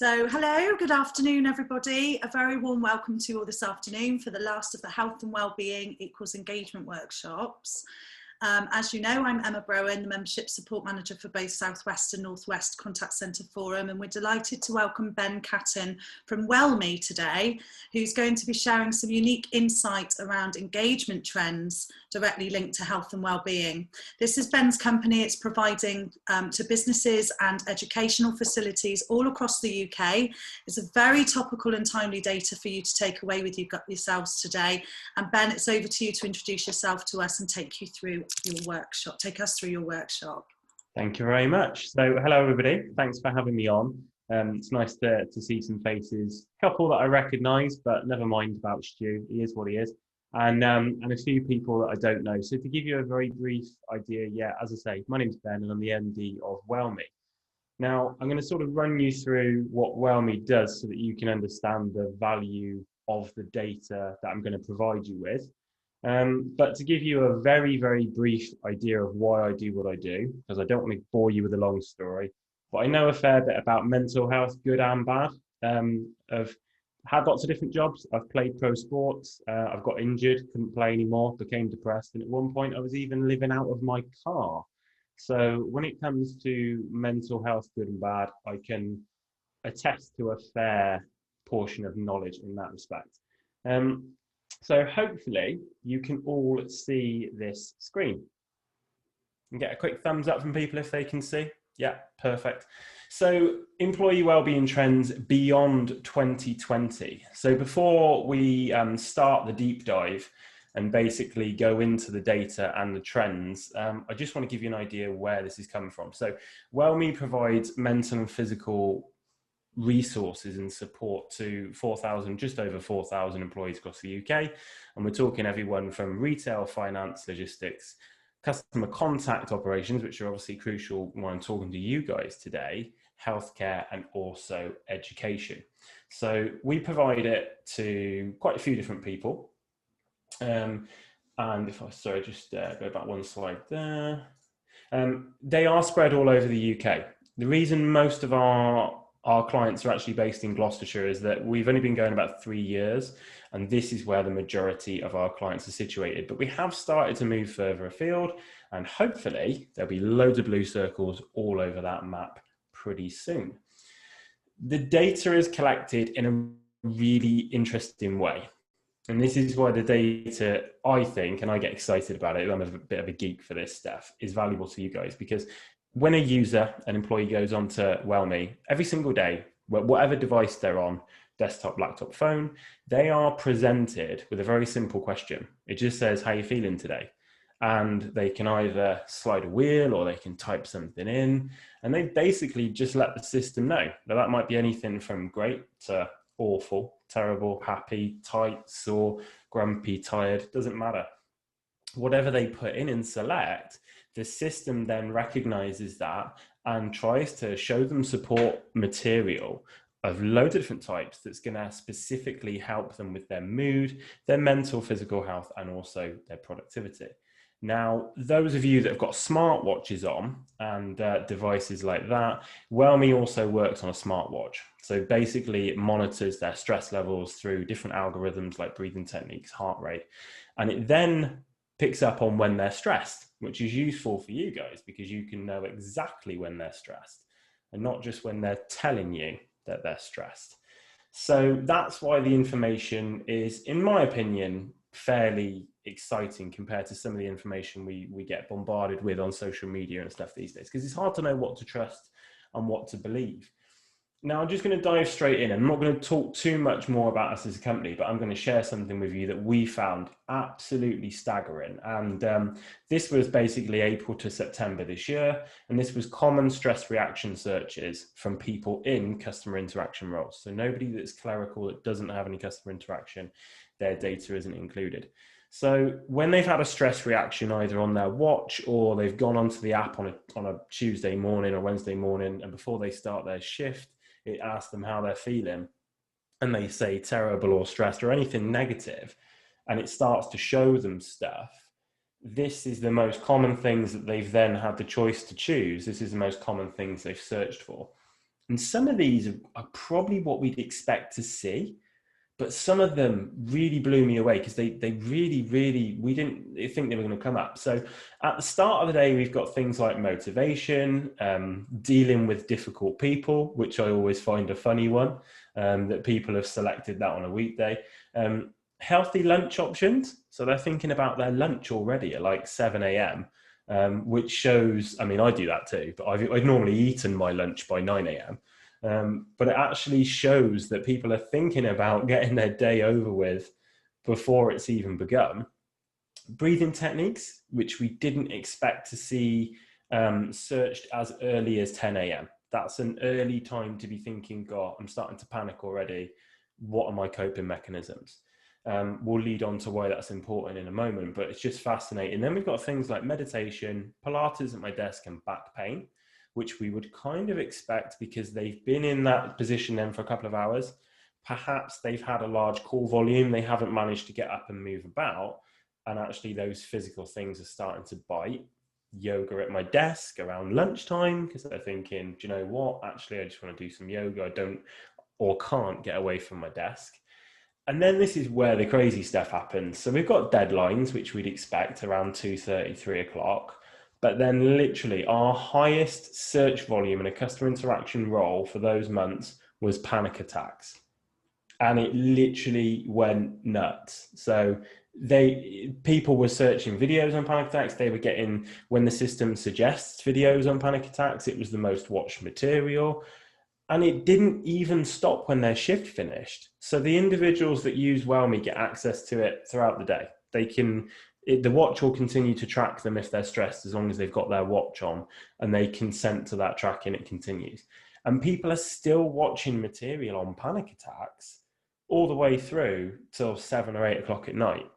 Hello, good afternoon everybody. A very warm welcome to you all this afternoon for the last of the Health and Wellbeing equals Engagement workshops. As you know, I'm Emma Browen, the Membership Support Manager for both South West and North West Contact Centre Forum, and we're delighted to welcome Ben Caton from Wellme today, who's going to be sharing some unique insight around engagement trends directly linked to health and wellbeing. This is Ben's company. It's providing to businesses and educational facilities all across the UK. It's a very topical and timely data for you to take away with you yourselves today. And Ben, it's over to you to introduce yourself to us and take you through your workshop. Take us through your workshop. Thank you very much. So hello everybody, thanks for having me on. It's nice to see some faces, a couple that I recognise, but never mind about Stu, he is what he is, and a few people that I don't know. So to give you a very brief idea, as I say, my name's Ben and I'm the MD of Wellme. Now I'm going to sort of run you through what Wellme does so that you can understand the value of the data that I'm going to provide you with. But to give you a very, very brief idea of why I do what I do, because I don't want to bore you with a long story, but I know a fair bit about mental health, good and bad. I've had lots of different jobs. I've played pro sports. I've got injured, couldn't play anymore, became depressed. And at one point I was even living out of my car. So when it comes to mental health, good and bad, I can attest to a fair portion of knowledge in that respect. So hopefully you can all see this screen. And get a quick thumbs up from people if they can see. Yeah, perfect. So employee wellbeing trends beyond 2020. So before we start the deep dive and basically go into the data and the trends, I just want to give you an idea where this is coming from. So Wellme provides mental and physical resources and support to just over 4,000 employees across the UK. And we're talking everyone from retail, finance, logistics, customer contact operations, which are obviously crucial when I'm talking to you guys today, healthcare, and also education. So we provide it to quite a few different people. And if I, just go back one slide there. They are spread all over the UK. The reason most of our clients are actually based in Gloucestershire is that we've only been going about 3 years, and this is where the majority of our clients are situated. But we have started to move further afield, and hopefully there'll be loads of blue circles all over that map pretty soon. The data is collected in a really interesting way. And this is why the data, I think, and I get excited about it, I'm a bit of a geek for this stuff, is valuable to you guys, because when a user, an employee goes on to Wellme, every single day, whatever device they're on, desktop, laptop, phone, they are presented with a very simple question. It just says, how are you feeling today? And they can either slide a wheel or they can type something in, and they basically just let the system know. Now that might be anything from great to awful, terrible, happy, tight, sore, grumpy, tired, doesn't matter. Whatever they put in and select, the system then recognizes that and tries to show them support material of loads of different types that's going to specifically help them with their mood, their mental, physical health, and also their productivity. Now, those of you that have got smartwatches on and devices like that, Wellme also works on a smartwatch. So basically it monitors their stress levels through different algorithms like breathing techniques, heart rate, and it then picks up on when they're stressed, which is useful for you guys because you can know exactly when they're stressed and not just when they're telling you that they're stressed. So that's why the information is, in my opinion, fairly exciting compared to some of the information we get bombarded with on social media and stuff these days, because it's hard to know what to trust and what to believe. Now, I'm just going to dive straight in. I'm not going to talk too much more about us as a company, but I'm going to share something with you that we found absolutely staggering. And this was basically April to September this year. And this was common stress reaction searches from people in customer interaction roles. So nobody that's clerical, that doesn't have any customer interaction, their data isn't included. So when they've had a stress reaction either on their watch or they've gone onto the app on a Tuesday morning or Wednesday morning, and before they start their shift, it asks them how they're feeling, and they say terrible or stressed or anything negative, and it starts to show them stuff. This is the most common things that they've then had the choice to choose. This is the most common things they've searched for. And some of these are probably what we'd expect to see, but some of them really blew me away because they really, we didn't think they were going to come up. So at the start of the day, we've got things like motivation, dealing with difficult people, which I always find a funny one, that people have selected that on a weekday. Healthy lunch options. So they're thinking about their lunch already at like 7 a.m., which shows, I mean, I do that too, but I've normally eaten my lunch by 9 a.m. But it actually shows that people are thinking about getting their day over with before it's even begun. Breathing techniques, which we didn't expect to see searched as early as 10 a.m. That's an early time to be thinking, God, I'm starting to panic already. What are my coping mechanisms? We'll lead on to why that's important in a moment, but it's just fascinating. Then we've got things like meditation, Pilates at my desk, and back pain, which we would kind of expect because they've been in that position then for a couple of hours. Perhaps they've had a large call volume, they haven't managed to get up and move about, and actually those physical things are starting to bite. Yoga at my desk around lunchtime because they're thinking, do you know what, actually I just want to do some yoga, I don't or can't get away from my desk. And then this is where the crazy stuff happens. So we've got deadlines, which we'd expect around 2:30, 3 o'clock. But then literally our highest search volume in a customer interaction role for those months was panic attacks. And it literally went nuts. So people were searching videos on panic attacks. They were getting, when the system suggests videos on panic attacks, it was the most watched material. And it didn't even stop when their shift finished. So the individuals that use WellMe get access to it throughout the day. The watch will continue to track them if they're stressed, as long as they've got their watch on and they consent to that tracking, it continues. And people are still watching material on panic attacks all the way through till 7 or 8 o'clock at night.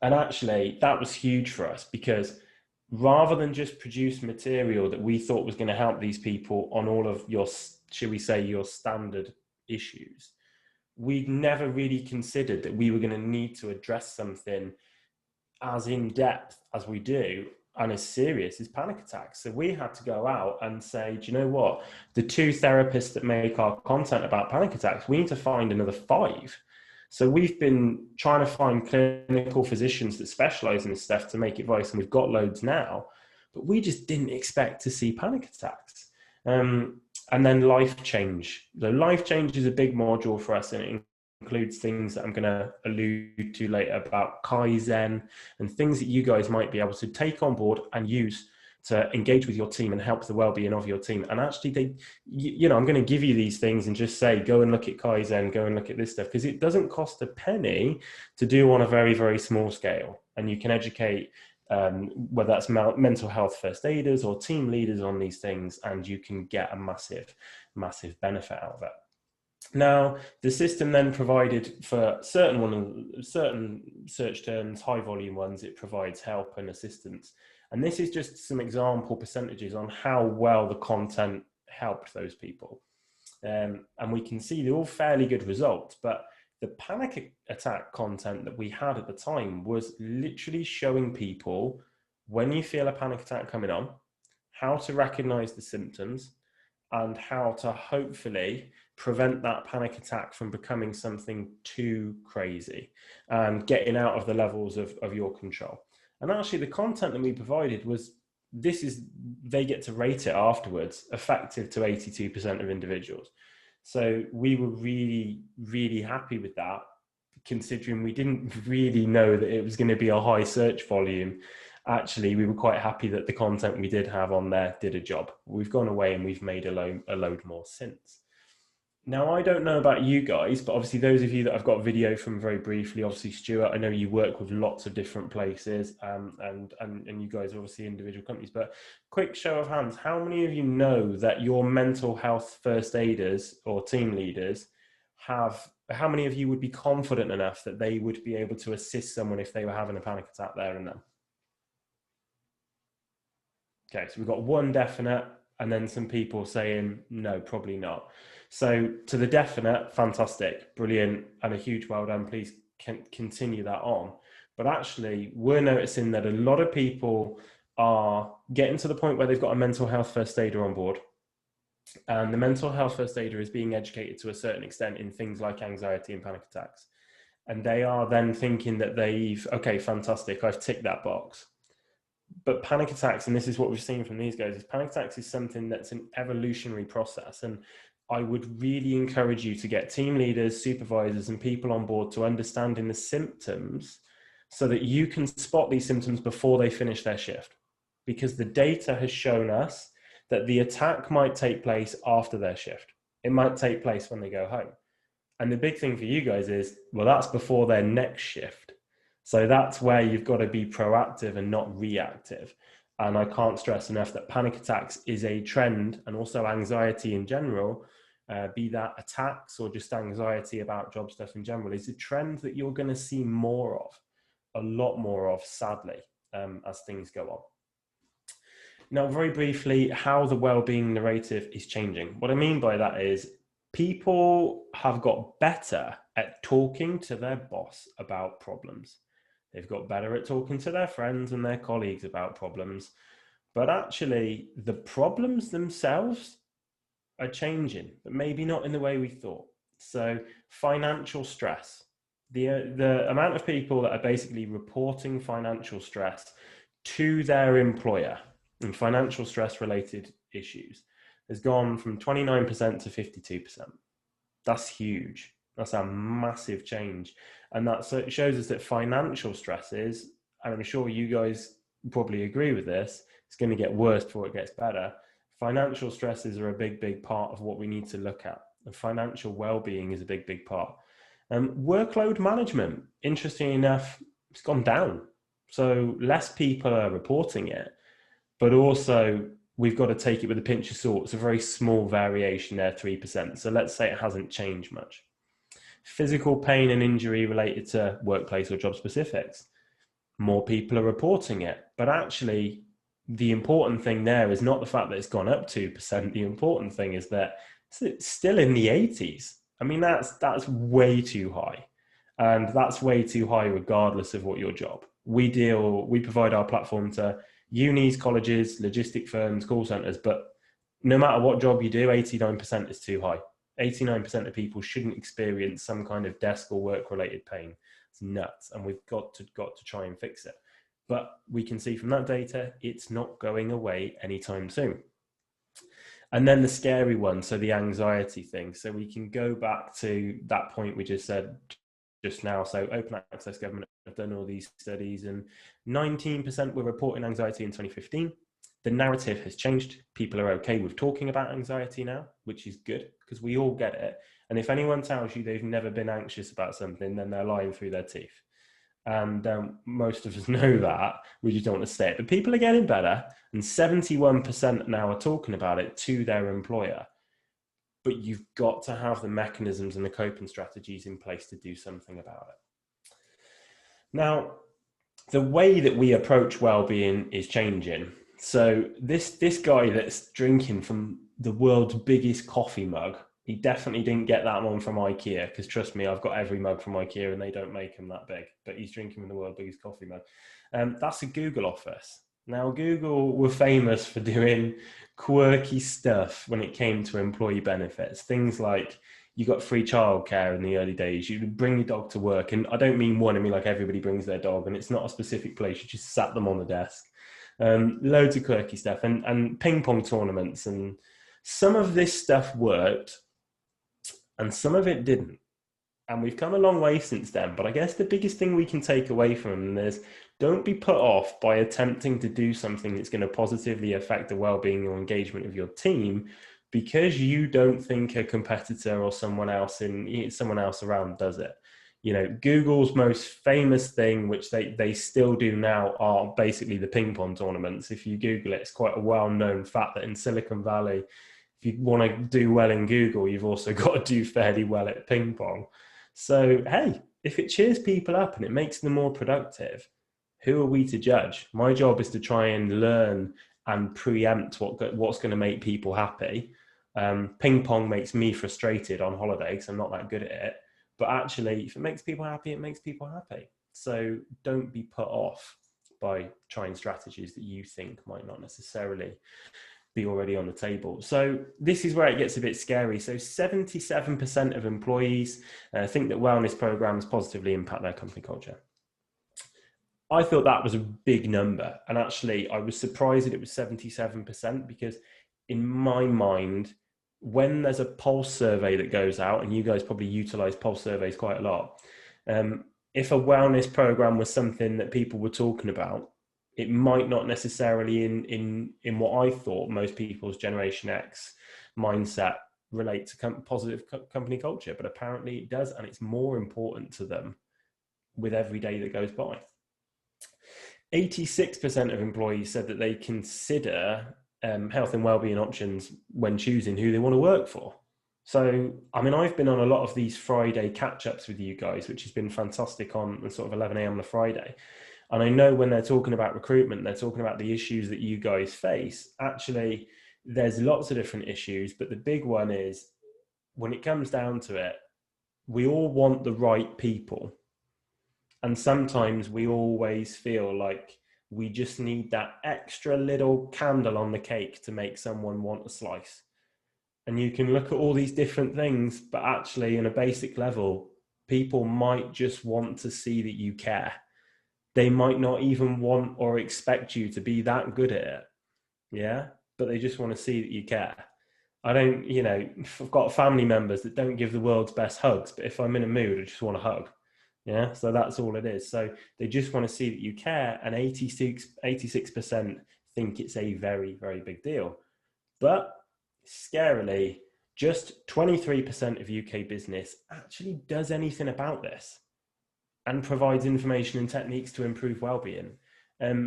And actually that was huge for us because rather than just produce material that we thought was going to help these people on all of your, shall we say, your standard issues, we'd never really considered that we were going to need to address something as in depth as we do and as serious as panic attacks. So we had to go out and say, do you know what? The 2 therapists that make our content about panic attacks, we need to find another 5. So we've been trying to find clinical physicians that specialize in this stuff to make advice, and we've got loads now, but we just didn't expect to see panic attacks. And then life change. So life change is a big module for us, and it includes things that I'm going to allude to later about Kaizen and things that you guys might be able to take on board and use to engage with your team and help the well-being of your team. And actually I'm going to give you these things and just say, go and look at Kaizen, go and look at this stuff, because it doesn't cost a penny to do on a very, very small scale. And you can educate, whether that's mental health first aiders or team leaders on these things, and you can get a massive, massive benefit out of it. Now, the system then provided for certain search terms, high volume ones, it provides help and assistance. And this is just some example percentages on how well the content helped those people. And we can see they're all fairly good results, but the panic attack content that we had at the time was literally showing people when you feel a panic attack coming on, how to recognize the symptoms, and how to hopefully prevent that panic attack from becoming something too crazy and getting out of the levels of your control. And actually the content that we provided was, they get to rate it afterwards, effective to 82% of individuals. So we were really, really happy with that, considering we didn't really know that it was going to be a high search volume. Actually, we were quite happy that the content we did have on there did a job. We've gone away and we've made a load more since. Now, I don't know about you guys, but obviously those of you that I've got video from very briefly, obviously Stuart, I know you work with lots of different places, and you guys are obviously individual companies, but quick show of hands, how many of you know that your mental health first aiders or team leaders how many of you would be confident enough that they would be able to assist someone if they were having a panic attack there and then? Okay, so we've got one definite, and then some people saying, no, probably not. So to the definite, fantastic, brilliant, and a huge well done. Please continue that on. But actually, we're noticing that a lot of people are getting to the point where they've got a mental health first aider on board. And the mental health first aider is being educated to a certain extent in things like anxiety and panic attacks. And they are then thinking that okay, fantastic, I've ticked that box. But panic attacks, and this is what we've seen from these guys, is panic attacks is something that's an evolutionary process. And I would really encourage you to get team leaders, supervisors, and people on board to understanding the symptoms so that you can spot these symptoms before they finish their shift. Because the data has shown us that the attack might take place after their shift. It might take place when they go home. And the big thing for you guys is, well, that's before their next shift. So that's where you've got to be proactive and not reactive. And I can't stress enough that panic attacks is a trend, and also anxiety in general, be that attacks or just anxiety about job stuff in general, is a trend that you're going to see more of, a lot more of, sadly, as things go on. Now, very briefly, how the wellbeing narrative is changing. What I mean by that is people have got better at talking to their boss about problems. They've got better at talking to their friends and their colleagues about problems. But actually, the problems themselves are changing, but maybe not in the way we thought. So financial stress, the amount of people that are basically reporting financial stress to their employer and financial stress related issues has gone from 29% to 52%. That's huge. That's a massive change. And that shows us that financial stresses, and I'm sure you guys probably agree with this, it's going to get worse before it gets better. Financial stresses are a big part of what we need to look at. And financial well-being is a big part. Workload management, interestingly enough, it's gone down. So less people are reporting it, but also we've got to take it with a pinch of salt. It's a very small variation there, 3%. So let's say it hasn't changed much. Physical pain and injury related to workplace or job specifics. More people are reporting it, but actually the important thing there is not the fact that it's gone up 2%. The important thing is that it's still in the 80s. I mean, that's way too high. And that's way too high regardless of what your job. We provide our platform to unis, colleges, logistic firms, call centers, but no matter what job you do, 89% is too high. 89% of people shouldn't experience some kind of desk or work related pain. It's nuts. And we've got to try and fix it. But we can see from that data, it's not going away anytime soon. And then the scary one, so the anxiety thing. So we can go back to that point we just said just now. So open access government have done all these studies, and 19% were reporting anxiety in 2015. The narrative has changed. People are okay with talking about anxiety now, which is good because we all get it. And if anyone tells you they've never been anxious about something, then they're lying through their teeth. And most of us know that. We just don't want to say it. But people are getting better, and 71% now are talking about it to their employer. But you've got to have the mechanisms and the coping strategies in place to do something about it. Now, the way that we approach well-being is changing. So this guy that's drinking from the world's biggest coffee mug, he definitely didn't get that one from IKEA, because trust me, I've got every mug from IKEA and they don't make them that big, but he's drinking from the world's biggest coffee mug. That's a Google office. Now, Google were famous for doing quirky stuff when it came to employee benefits. Things like you got free childcare in the early days. You bring your dog to work. And I don't mean one, I mean like everybody brings their dog, and it's not a specific place. You just sat them on the desk. Loads of quirky stuff and ping pong tournaments. And some of this stuff worked and some of it didn't. And we've come a long way since then. But I guess the biggest thing we can take away from them is don't be put off by attempting to do something that's going to positively affect the well-being or engagement of your team because you don't think a competitor or someone else around does it. You know, Google's most famous thing, which they still do now, are basically the ping pong tournaments. If you Google it, it's quite a well-known fact that in Silicon Valley, if you want to do well in Google, you've also got to do fairly well at ping pong. So, hey, if it cheers people up and it makes them more productive, who are we to judge? My job is to try and learn and preempt what's going to make people happy. Ping pong makes me frustrated on holiday because I'm not that good at it. But actually, if it makes people happy, it makes people happy. So don't be put off by trying strategies that you think might not necessarily be already on the table. So this is where it gets a bit scary. So 77% of employees think that wellness programs positively impact their company culture. I thought that was a big number. And actually, I was surprised that it was 77% because in my mind, when there's a pulse survey that goes out, and you guys probably utilize pulse surveys quite a lot, if a wellness program was something that people were talking about, it might not necessarily in what I thought most people's Generation X mindset relate to positive company culture, but apparently it does, and it's more important to them with every day that goes by. 86% of employees said that they consider health and wellbeing options when choosing who they want to work for. So, I mean, I've been on a lot of these Friday catch-ups with you guys, which has been fantastic on sort of 11 a.m. on a Friday. And I know when they're talking about recruitment, they're talking about the issues that you guys face. Actually, there's lots of different issues, but the big one is when it comes down to it, we all want the right people. And sometimes we always feel like we just need that extra little candle on the cake to make someone want a slice. And you can look at all these different things, but actually, in a basic level, people might just want to see that you care. They might not even want or expect you to be that good at it. Yeah. But they just want to see that you care. I don't, I've got family members that don't give the world's best hugs, but if I'm in a mood, I just want a hug. Yeah. So that's all it is. So they just want to see that you care. And 86% think it's a very, very big deal. But scarily, just 23% of UK business actually does anything about this and provides information and techniques to improve well-being, that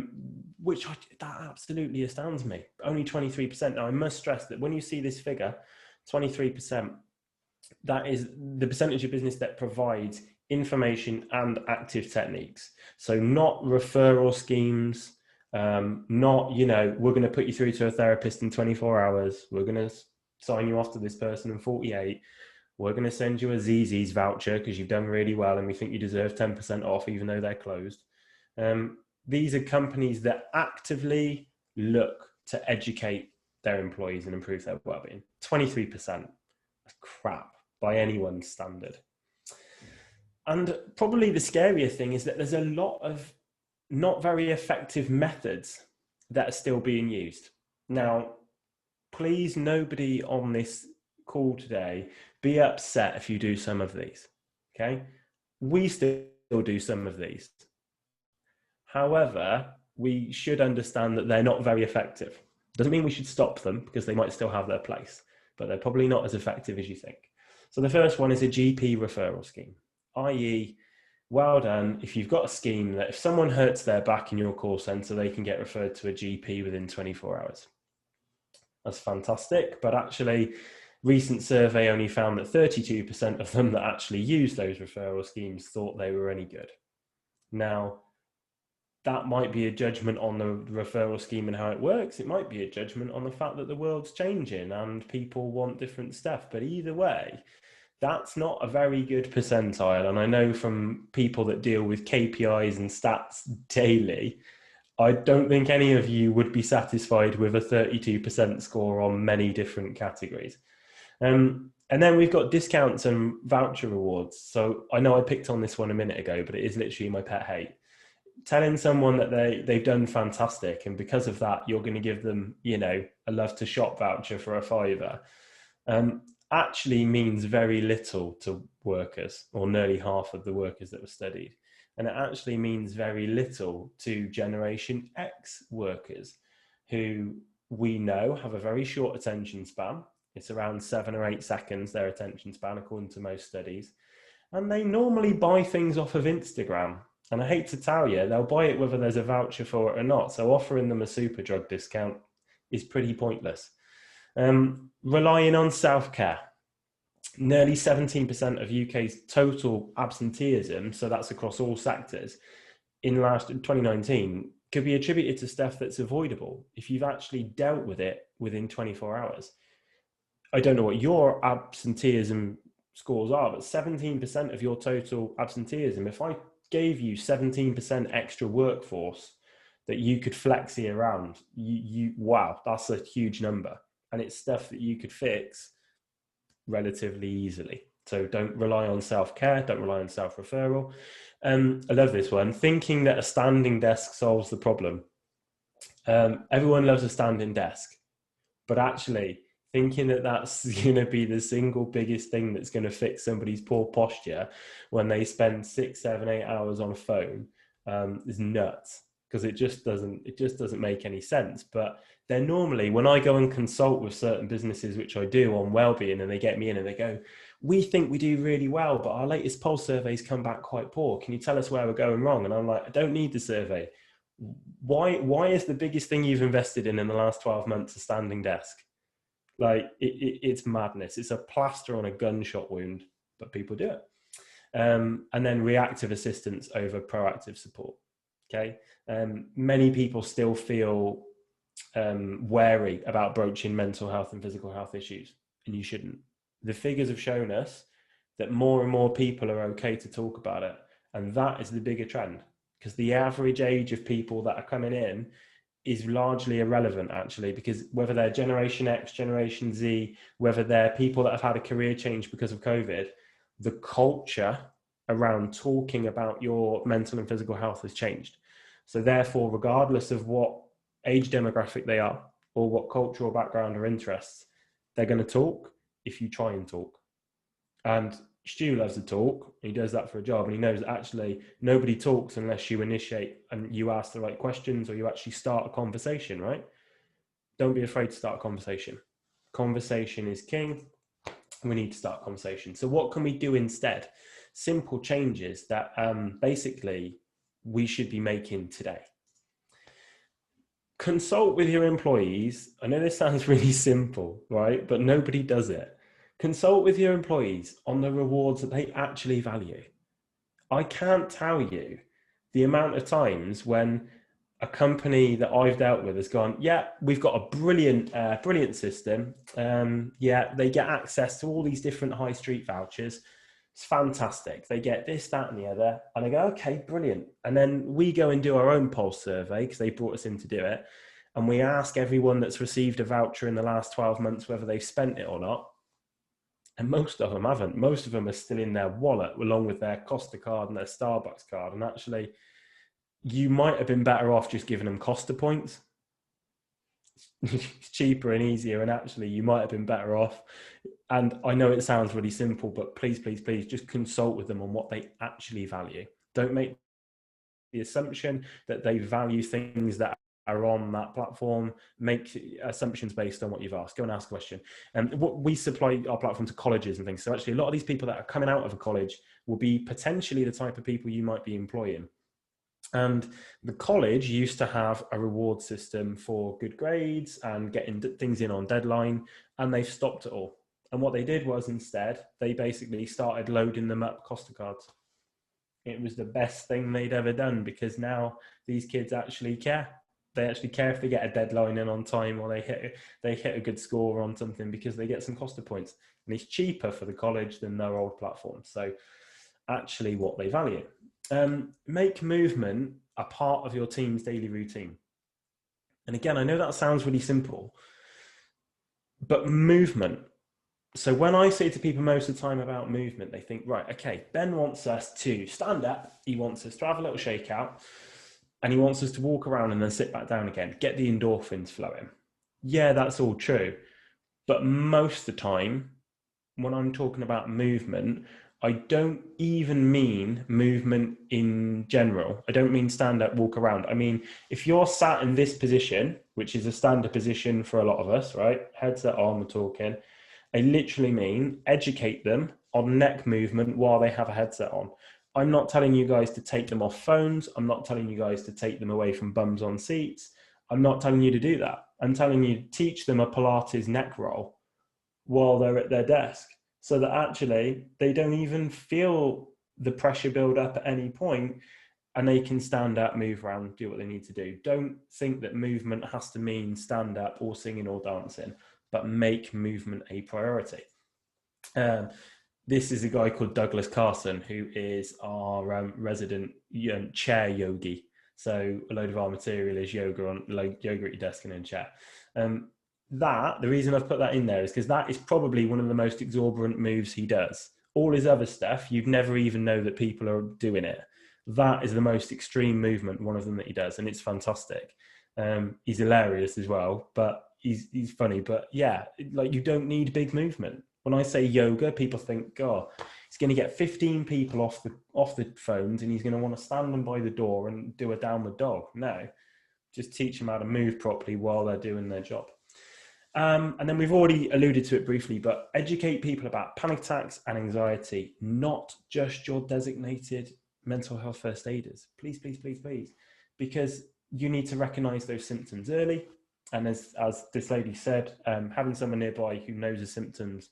absolutely astounds me. Only 23%. Now, I must stress that when you see this figure, 23%, that is the percentage of business that provides information and active techniques. So not referral schemes, not, we're going to put you through to a therapist in 24 hours. We're going to sign you off to this person in 48. We're going to send you a ZZ's voucher because you've done really well and we think you deserve 10% off even though they're closed. These are companies that actively look to educate their employees and improve their well-being. 23%. That's crap by anyone's standard. And probably the scarier thing is that there's a lot of not very effective methods that are still being used. Now, please, nobody on this call today be upset if you do some of these, okay? We still do some of these. However, we should understand that they're not very effective. Doesn't mean we should stop them because they might still have their place, but they're probably not as effective as you think. So the first one is a GP referral scheme, i.e., well done if you've got a scheme that if someone hurts their back in your call center, they can get referred to a GP within 24 hours. That's fantastic, but actually, recent survey only found that 32% of them that actually used those referral schemes thought they were any good. Now, that might be a judgment on the referral scheme and how it works. It might be a judgment on the fact that the world's changing and people want different stuff. But either way, that's not a very good percentile. And I know from people that deal with KPIs and stats daily, I don't think any of you would be satisfied with a 32% score on many different categories. And then we've got discounts and voucher rewards. So I know I picked on this one a minute ago, but it is literally my pet hate. Telling someone that they've done fantastic, and because of that, you're going to give them, a love to shop voucher for a £5, actually means very little to workers, or nearly half of the workers that were studied. And it actually means very little to Generation X workers, who we know have a very short attention span. It's around 7 or 8 seconds, their attention span, according to most studies. And they normally buy things off of Instagram. And I hate to tell you, they'll buy it whether there's a voucher for it or not. So offering them a super drug discount is pretty pointless. Relying on self-care. Nearly 17% of UK's total absenteeism, so that's across all sectors, in 2019 could be attributed to stuff that's avoidable if you've actually dealt with it within 24 hours. I don't know what your absenteeism scores are, but 17% of your total absenteeism, if I gave you 17% extra workforce that you could flexi around, wow, that's a huge number. And it's stuff that you could fix relatively easily. So don't rely on self-care, don't rely on self-referral. I love this one. Thinking that a standing desk solves the problem. Everyone loves a standing desk, but actually thinking that that's going to be the single biggest thing that's going to fix somebody's poor posture when they spend 6, 7, 8 hours on a phone is nuts, because it just doesn't make any sense. But they're normally, when I go and consult with certain businesses, which I do on wellbeing, and they get me in and they go, we think we do really well, but our latest pulse surveys come back quite poor. Can you tell us where we're going wrong? And I'm like, I don't need the survey. Why is the biggest thing you've invested in the last 12 months a standing desk? Like, it's madness. It's a plaster on a gunshot wound, but people do it. And then reactive assistance over proactive support. Okay. Many people still feel wary about broaching mental health and physical health issues, and you shouldn't. The figures have shown us that more and more people are okay to talk about it. And that is the bigger trend, because the average age of people that are coming in is largely irrelevant, actually, because whether they're Generation X, Generation Z, whether they're people that have had a career change because of COVID, the culture around talking about your mental and physical health has changed. So therefore, regardless of what age demographic they are or what cultural background or interests, they're going to talk if you try and talk. And Stu loves to talk. He does that for a job, and he knows that actually nobody talks unless you initiate and you ask the right questions, or you actually start a conversation, right? Don't be afraid to start a conversation. Conversation is king. We need to start a conversation. So what can we do instead? Simple changes that basically we should be making today. Consult with your employees. I know this sounds really simple, right? But nobody does it. Consult with your employees on the rewards that they actually value. I can't tell you the amount of times when a company that I've dealt with has gone, yeah, we've got a brilliant system. Yeah, they get access to all these different high street vouchers. It's fantastic. They get this, that, and the other. And I go, okay, brilliant. And then we go and do our own pulse survey, because they brought us in to do it. And we ask everyone that's received a voucher in the last 12 months whether they've spent it or not. And most of them haven't. Most of them are still in their wallet, along with their Costa card and their Starbucks card. And actually, you might have been better off just giving them Costa points. It's cheaper and easier. And actually, you might have been better off. And I know it sounds really simple, but please, please, please just consult with them on what they actually value. Don't make the assumption that they value things that are on that platform. Make assumptions based on what you've asked. Go and ask a question. And what we supply our platform to colleges and things. So actually, a lot of these people that are coming out of a college will be potentially the type of people you might be employing. And the college used to have a reward system for good grades and getting things in on deadline, and they've stopped it all. And what they did was, instead, they basically started loading them up Costa cards. It was the best thing they'd ever done, because now these kids actually care. They actually care if they get a deadline in on time, or they hit a good score on something, because they get some Costa points. And it's cheaper for the college than their old platform. So actually what they value. Make movement a part of your team's daily routine. And again, I know that sounds really simple, but movement. So when I say to people most of the time about movement, they think, right, okay, Ben wants us to stand up. He wants us to have a little shakeout, and he wants us to walk around and then sit back down again, get the endorphins flowing. Yeah, that's all true. But most of the time, when I'm talking about movement, I don't even mean movement in general. I don't mean stand up, walk around. I mean, if you're sat in this position, which is a standard position for a lot of us, right? Headset on, we're talking. I literally mean educate them on neck movement while they have a headset on. I'm not telling you guys to take them off phones. I'm not telling you guys to take them away from bums on seats. I'm not telling you to do that. I'm telling you to teach them a Pilates neck roll while they're at their desk, so that actually they don't even feel the pressure build up at any point, and they can stand up, move around, do what they need to do. Don't think that movement has to mean stand up or singing or dancing, but make movement a priority. This is a guy called Douglas Carson, who is our resident chair yogi. So a load of our material is yoga at your desk and in a chair. The reason I've put that in there is because that is probably one of the most exorbitant moves he does. All his other stuff, you'd never even know that people are doing it. That is the most extreme movement, one of them that he does, and it's fantastic. He's hilarious as well, but he's funny. But yeah, like, you don't need big movement. When I say yoga, people think, God, he's going to get 15 people off the phones, and he's going to want to stand them by the door and do a downward dog. No, just teach them how to move properly while they're doing their job. And then we've already alluded to it briefly, but educate people about panic attacks and anxiety, not just your designated mental health first aiders. Please, please, please, please. Because you need to recognize those symptoms early. And as this lady said, having someone nearby who knows the symptoms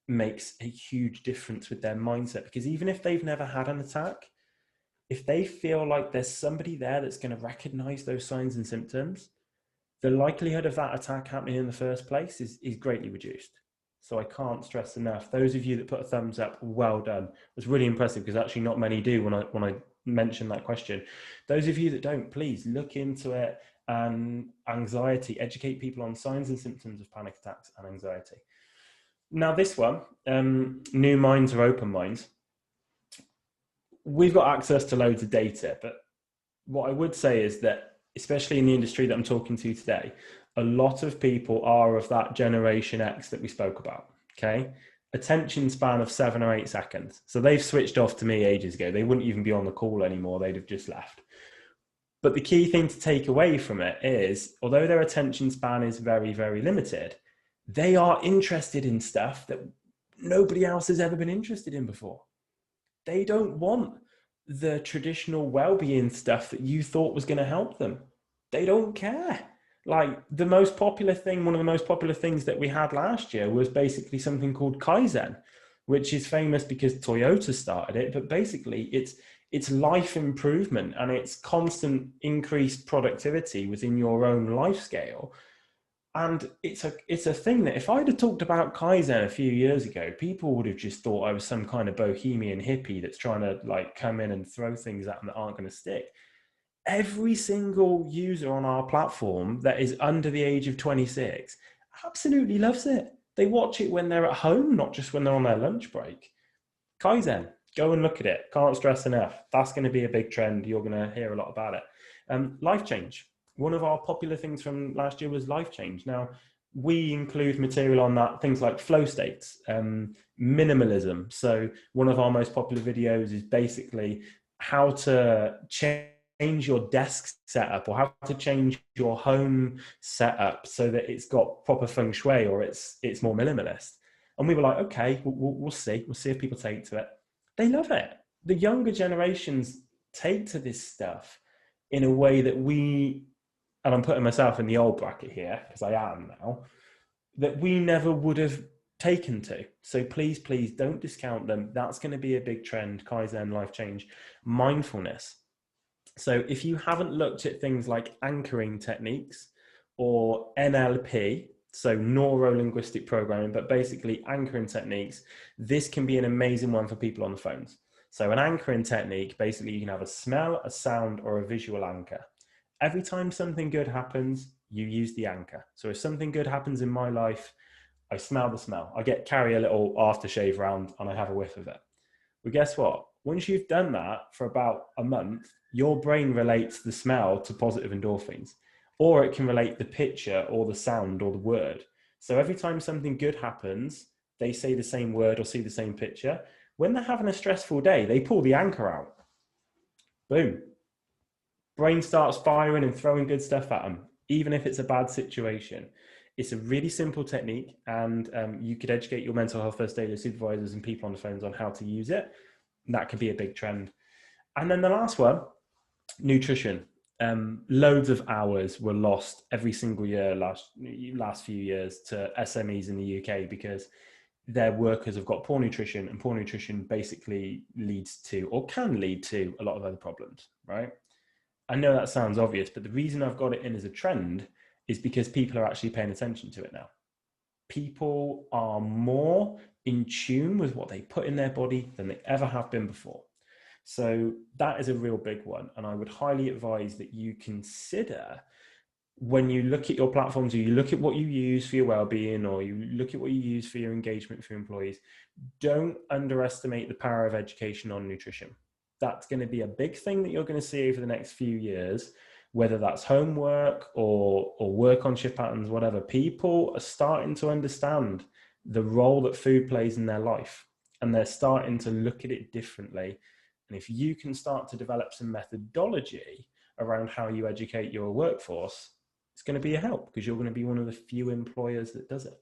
makes a huge difference with their mindset. Because even if they've never had an attack, if they feel like there's somebody there that's going to recognize those signs and symptoms, the likelihood of that attack happening in the first place is greatly reduced. So I can't stress enough. Those of you that put a thumbs up, well done. It was really impressive, because actually not many do when I mention that question. Those of you that don't, please look into it. And anxiety, educate people on signs and symptoms of panic attacks and anxiety. Now this one, new minds or open minds. We've got access to loads of data, but what I would say is that, especially in the industry that I'm talking to today, a lot of people are of that generation X that we spoke about, okay? Attention span of 7 or 8 seconds. So they've switched off to me ages ago. They wouldn't even be on the call anymore. They'd have just left. But the key thing to take away from it is, although their attention span is very, very limited, they are interested in stuff that nobody else has ever been interested in before. They don't want the traditional well-being stuff that you thought was going to help them. They don't care. Like, the most popular thing, one of the most popular things that we had last year was basically something called Kaizen, which is famous because Toyota started it, but basically it's life improvement, and it's constant increased productivity within your own life scale. And it's a thing that if I'd have talked about Kaizen a few years ago, people would have just thought I was some kind of bohemian hippie that's trying to like come in and throw things at them that aren't going to stick. Every single user on our platform that is under the age of 26 absolutely loves it. They watch it when they're at home, not just when they're on their lunch break. Kaizen, go and look at it. Can't stress enough. That's going to be a big trend. You're going to hear a lot about it. Life change. One of our popular things from last year was life change. Now, we include material on that, things like flow states, minimalism. So one of our most popular videos is basically how to change your desk setup, or how to change your home setup so that it's got proper feng shui, or it's more minimalist. And we were like, okay, we'll see. We'll see if people take to it. They love it. The younger generations take to this stuff in a way that we, and I'm putting myself in the old bracket here because I am now, that we never would have taken to. So please, please don't discount them. That's going to be a big trend. Kaizen, life change, mindfulness. So if you haven't looked at things like anchoring techniques or NLP, so neuro-linguistic programming, but basically anchoring techniques, this can be an amazing one for people on the phones. So an anchoring technique, basically you can have a smell, a sound, or a visual anchor. Every time something good happens, you use the anchor. So if something good happens in my life, I smell the smell. I carry a little aftershave round and I have a whiff of it. Well, guess what? Once you've done that for about a month, your brain relates the smell to positive endorphins, or it can relate the picture or the sound or the word. So every time something good happens, they say the same word or see the same picture. When they're having a stressful day, they pull the anchor out. Boom. Brain starts firing and throwing good stuff at them, even if it's a bad situation. It's a really simple technique, and you could educate your mental health first aiders, supervisors, and people on the phones on how to use it. And that could be a big trend. And then the last one, nutrition. Loads of hours were lost every single year last few years to SMEs in the UK because their workers have got poor nutrition, and poor nutrition basically leads to, or can lead to, a lot of other problems, right? I know that sounds obvious, but the reason I've got it in as a trend is because people are actually paying attention to it now. People are more in tune with what they put in their body than they ever have been before. So that is a real big one. And I would highly advise that you consider, when you look at your platforms, or you look at what you use for your well-being, or you look at what you use for your engagement for your employees, don't underestimate the power of education on nutrition. That's going to be a big thing that you're going to see over the next few years, whether that's homework or work on shift patterns, whatever. People are starting to understand the role that food plays in their life, and they're starting to look at it differently. And if you can start to develop some methodology around how you educate your workforce, it's going to be a help, because you're going to be one of the few employers that does it.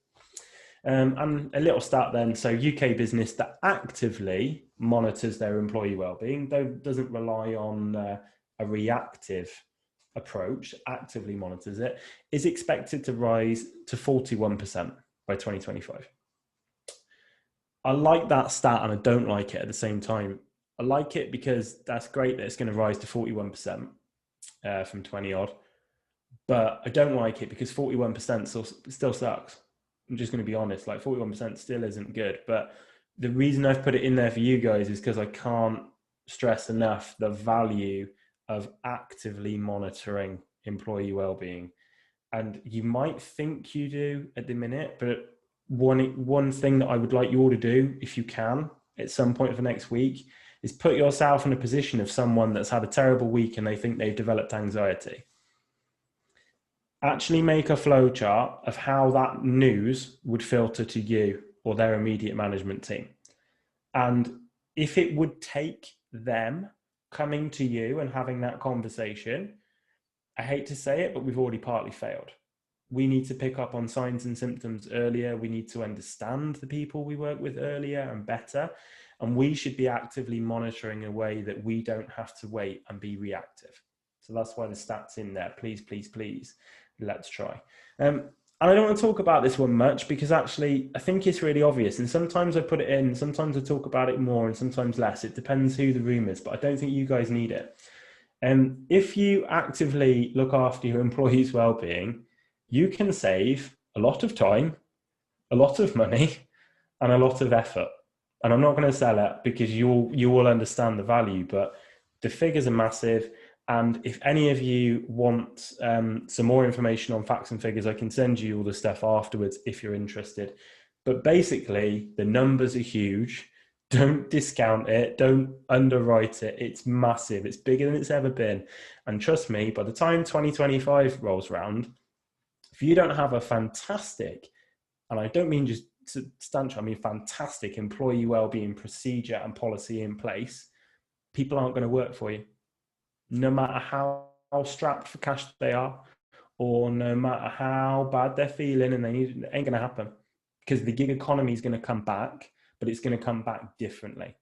And a little stat then, so UK business that actively monitors their employee wellbeing, though doesn't rely on a reactive approach, actively monitors it, is expected to rise to 41% by 2025. I like that stat, and I don't like it at the same time. I like it because that's great that it's going to rise to 41% from 20 odd. But I don't like it because 41% still sucks. I'm just going to be honest, like 41% still isn't good. But the reason I've put it in there for you guys is because I can't stress enough the value of actively monitoring employee well-being. And you might think you do at the minute, but one thing that I would like you all to do, if you can, at some point for next week, is put yourself in a position of someone that's had a terrible week and they think they've developed anxiety. Actually make a flow chart of how that news would filter to you or their immediate management team. And if it would take them coming to you and having that conversation, I hate to say it, but we've already partly failed. We need to pick up on signs and symptoms earlier. We need to understand the people we work with earlier and better. And we should be actively monitoring in a way that we don't have to wait and be reactive. So that's why the stats in there. Please, please, please, let's try. And I don't want to talk about this one much, because actually I think it's really obvious. And sometimes I put it in, sometimes I talk about it more and sometimes less. It depends who the room is, but I don't think you guys need it. And if you actively look after your employees' well-being, you can save a lot of time, a lot of money, and a lot of effort. And I'm not going to sell it, because you will understand the value, but the figures are massive. And if any of you want some more information on facts and figures, I can send you all the stuff afterwards if you're interested. But basically, the numbers are huge. Don't discount it. Don't underwrite it. It's massive. It's bigger than it's ever been. And trust me, by the time 2025 rolls around, if you don't have a fantastic, and I don't mean just substantial, I mean fantastic employee wellbeing procedure and policy in place, people aren't going to work for you. No matter how strapped for cash they are, or no matter how bad they're feeling and it ain't going to happen, because the gig economy is going to come back, but it's going to come back differently.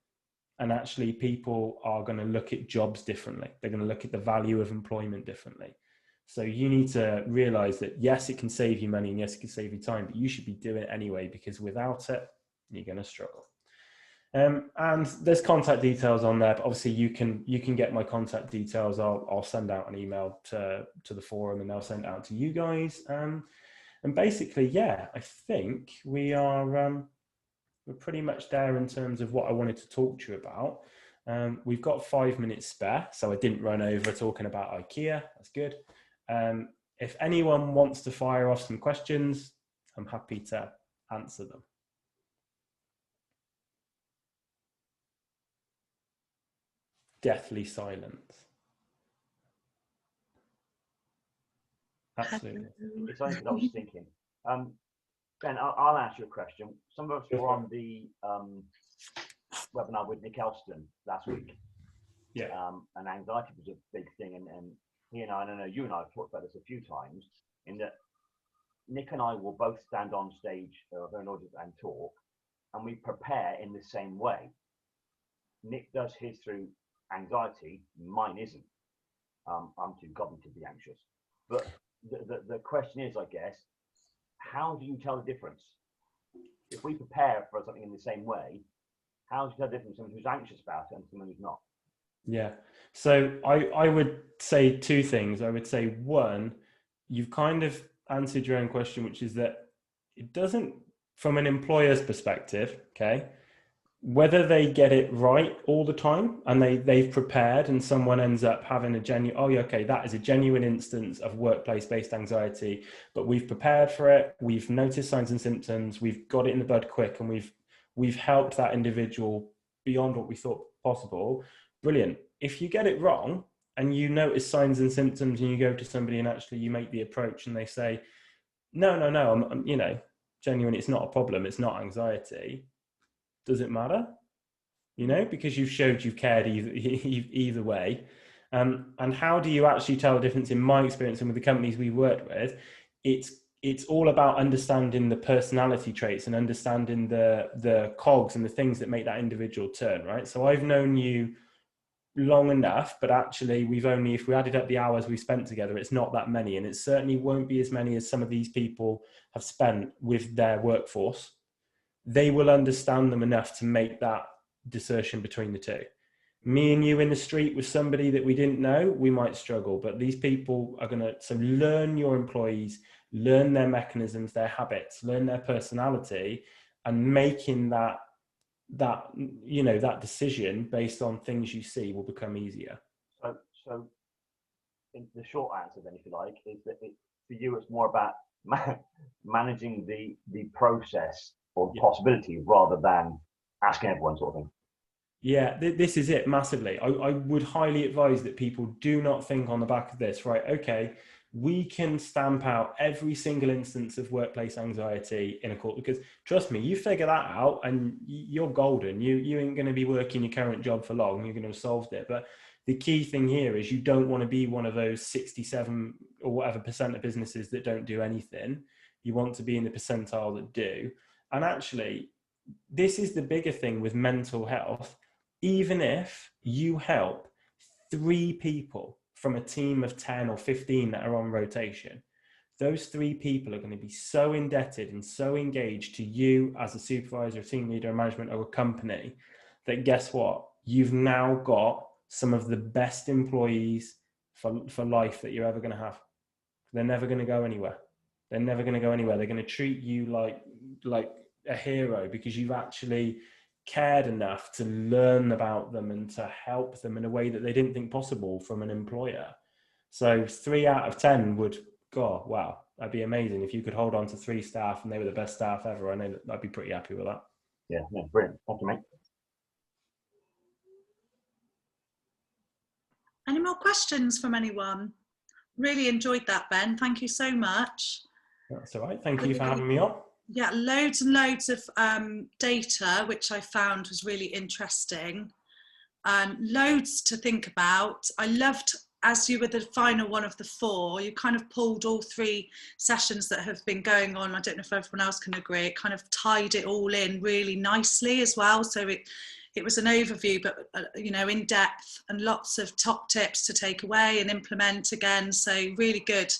And actually people are going to look at jobs differently. They're going to look at the value of employment differently. So you need to realize that, yes, it can save you money and yes, it can save you time, but you should be doing it anyway, because without it, you're going to struggle. And there's contact details on there, but obviously you can get my contact details. I'll send out an email to the forum, and they'll send it out to you guys. And basically, yeah, I think we're pretty much there in terms of what I wanted to talk to you about. We've got 5 minutes spare, so I didn't run over talking about IKEA. That's good. If anyone wants to fire off some questions, I'm happy to answer them. Deathly silence. Absolutely. It's only because I was thinking. Ben, I'll answer your question. Some of us were on the webinar with Nick Elston last week. Yeah. And anxiety was a big thing. And he and I know you and I have talked about this a few times, in that Nick and I will both stand on stage of an audience and talk, and we prepare in the same way. Nick does his through anxiety, mine isn't. I'm too godly to be anxious. But the question is, I guess, how do you tell the difference? If we prepare for something in the same way, how do you tell the difference between someone who's anxious about it and someone who's not? Yeah. So I would say two things. I would say, one, you've kind of answered your own question, which is that it doesn't, from an employer's perspective, okay, whether they get it right all the time and they've prepared and someone ends up having a genuine, oh yeah, okay, that is a genuine instance of workplace-based anxiety, but we've prepared for it, we've noticed signs and symptoms, we've got it in the bud quick, and we've helped that individual beyond what we thought possible. Brilliant. If you get it wrong and you notice signs and symptoms and you go to somebody and actually you make the approach and they say, no, I'm you know, genuine, it's not a problem, it's not anxiety. Does it matter? You know, because you've showed you've cared either way. And how do you actually tell the difference? In my experience and with the companies we worked with, it's all about understanding the personality traits and understanding the cogs and the things that make that individual turn, right? So I've known you long enough, but actually we've only, if we added up the hours we spent together, it's not that many, and it certainly won't be as many as some of these people have spent with their workforce. They will understand them enough to make that discernment between the two. Me and you in the street with somebody that we didn't know, we might struggle, but these people are going to, so learn your employees, learn their mechanisms, their habits, learn their personality, and making that you know, that decision based on things you see will become easier. So in the short answer then, if you like, is that for you it's more about managing the process or the possibility rather than asking everyone, sort of thing. Yeah, this is it massively. I would highly advise that people do not think on the back of this, right? Okay, we can stamp out every single instance of workplace anxiety in a court, because trust me, you figure that out and you're golden. You ain't going to be working your current job for long. You're going to have solved it. But the key thing here is you don't want to be one of those 67 or whatever % of businesses that don't do anything. You want to be in the percentile that do. And actually, this is the bigger thing with mental health. Even if you help 3 people from a team of 10 or 15 that are on rotation, those 3 people are going to be so indebted and so engaged to you as a supervisor, a team leader, a management, or a company, that guess what? You've now got some of the best employees for life that you're ever going to have. They're never going to go anywhere. They're never going to go anywhere. They're going to treat you like a hero because you've actually cared enough to learn about them and to help them in a way that they didn't think possible from an employer. So 3 out of 10 would go, wow, that'd be amazing. If you could hold on to 3 staff and they were the best staff ever, I know that I'd be pretty happy with that. Yeah, brilliant. Thank you, mate. Any more questions from anyone? Really enjoyed that, Ben. Thank you so much. That's all right. Thank you for having me on. Yeah, loads and loads of data, which I found was really interesting. Loads to think about. I loved, as you were the final one of the 4, you kind of pulled all 3 sessions that have been going on. I don't know if everyone else can agree. It kind of tied it all in really nicely as well. So it was an overview, but you know, in depth, and lots of top tips to take away and implement again. So really good,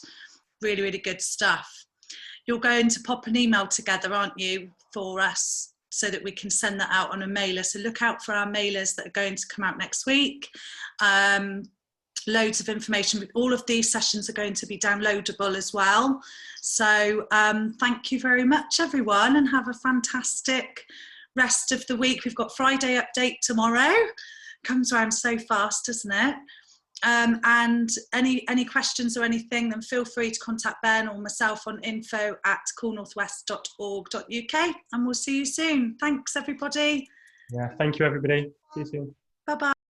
really, really good stuff. You're going to pop an email together, aren't you, for us, so that we can send that out on a mailer. So look out for our mailers that are going to come out next week. Loads of information. All of these sessions are going to be downloadable as well. So thank you very much, everyone, and have a fantastic rest of the week. We've got Friday update tomorrow. Comes around so fast, doesn't it? And any questions or anything, then feel free to contact Ben or myself on info@coolnorthwest.org.uk, and we'll see you soon. Thanks, everybody. Yeah, thank you, everybody. See you soon. Bye-bye.